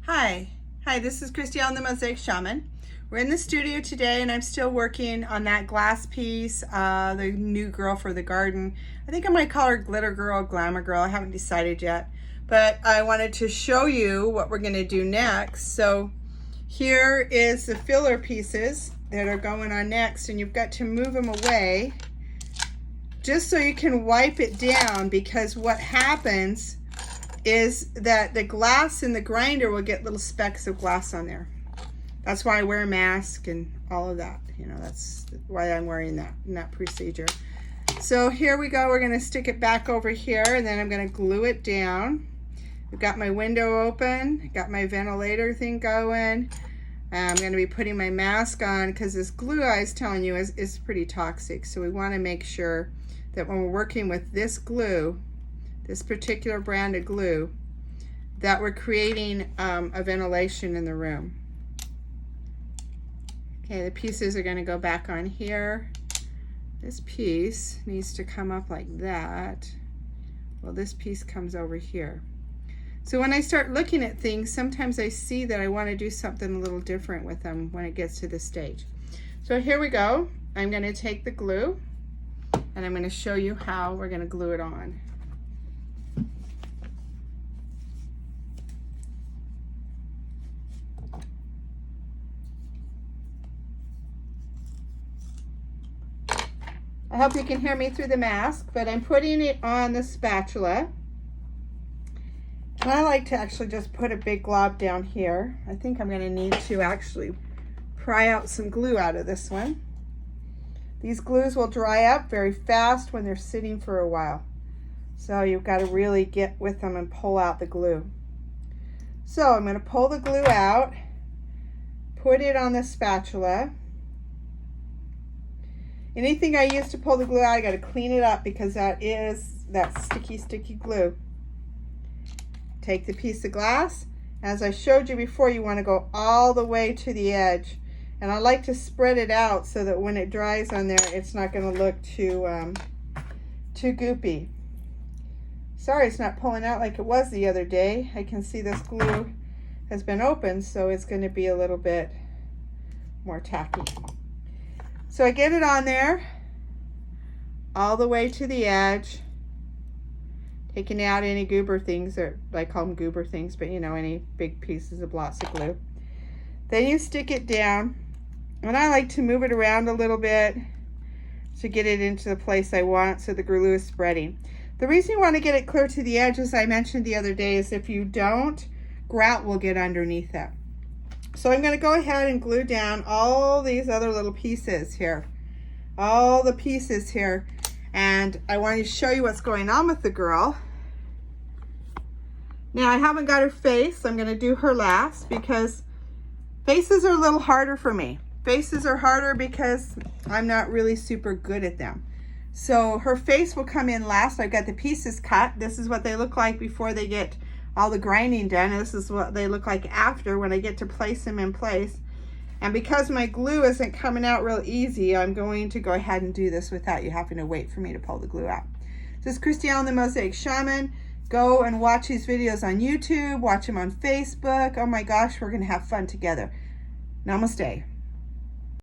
Hi, this is Christiane, the Mosaic Shaman. We're in the studio today and I'm still working on that glass piece, the new girl for the garden. I think I might call her Glitter Girl, Glamour Girl. I haven't decided yet, but I wanted to show you what we're going to do next. So here is the filler pieces that are going on next, and you've got to move them away just so you can wipe it down, because what happens is that the glass in the grinder will get little specks of glass on there. That's why I wear a mask and all of that. You know, that's why I'm wearing that in that procedure. So here we go. We're going to stick it back over here, and then I'm going to glue it down. I've got my window open, got my ventilator thing going. I'm going to be putting my mask on because this glue I was telling you is pretty toxic. So we want to make sure that when we're working with this glue, this particular brand of glue, that we're creating a ventilation in the room. Okay, the pieces are going to go back on here. This piece needs to come up like that. Well, this piece comes over here. So when I start looking at things, sometimes I see that I want to do something a little different with them when it gets to this stage. So here we go. I'm going to take the glue and I'm going to show you how we're going to glue it on. I hope you can hear me through the mask, but I'm putting it on the spatula. And I like to actually just put a big glob down here. I think I'm going to need to actually pry out some glue out of this one. These glues will dry up very fast when they're sitting for a while. So you've got to really get with them and pull out the glue. So I'm going to pull the glue out, put it on the spatula. Anything I use to pull the glue out, I got to clean it up because that sticky glue. Take the piece of glass. As I showed you before, you want to go all the way to the edge. And I like to spread it out so that when it dries on there, it's not going to look too goopy. Sorry, it's not pulling out like it was the other day. I can see this glue has been opened, so it's going to be a little bit more tacky. So I get it on there all the way to the edge, taking out any goober things, or I call them goober things, but you know, any big pieces of lots of glue. Then you stick it down, and I like to move it around a little bit to get it into the place I want so the glue is spreading. The reason you want to get it clear to the edge, as I mentioned the other day, is if you don't, grout will get underneath it. So I'm going to go ahead and glue down all these other little pieces here. All the pieces here. And I want to show you what's going on with the girl. Now I haven't got her face. I'm going to do her last because faces are a little harder for me. Faces are harder because I'm not really super good at them. So her face will come in last. I've got the pieces cut. This is what they look like before they get all the grinding done. This is what they look like after, when I get to place them in place. And because my glue isn't coming out real easy, I'm going to go ahead and do this without you having to wait for me to pull the glue out. This is Christiane, the Mosaic Shaman. Go and watch these videos on YouTube, watch them on Facebook. Oh my gosh, we're gonna have fun together. Namaste.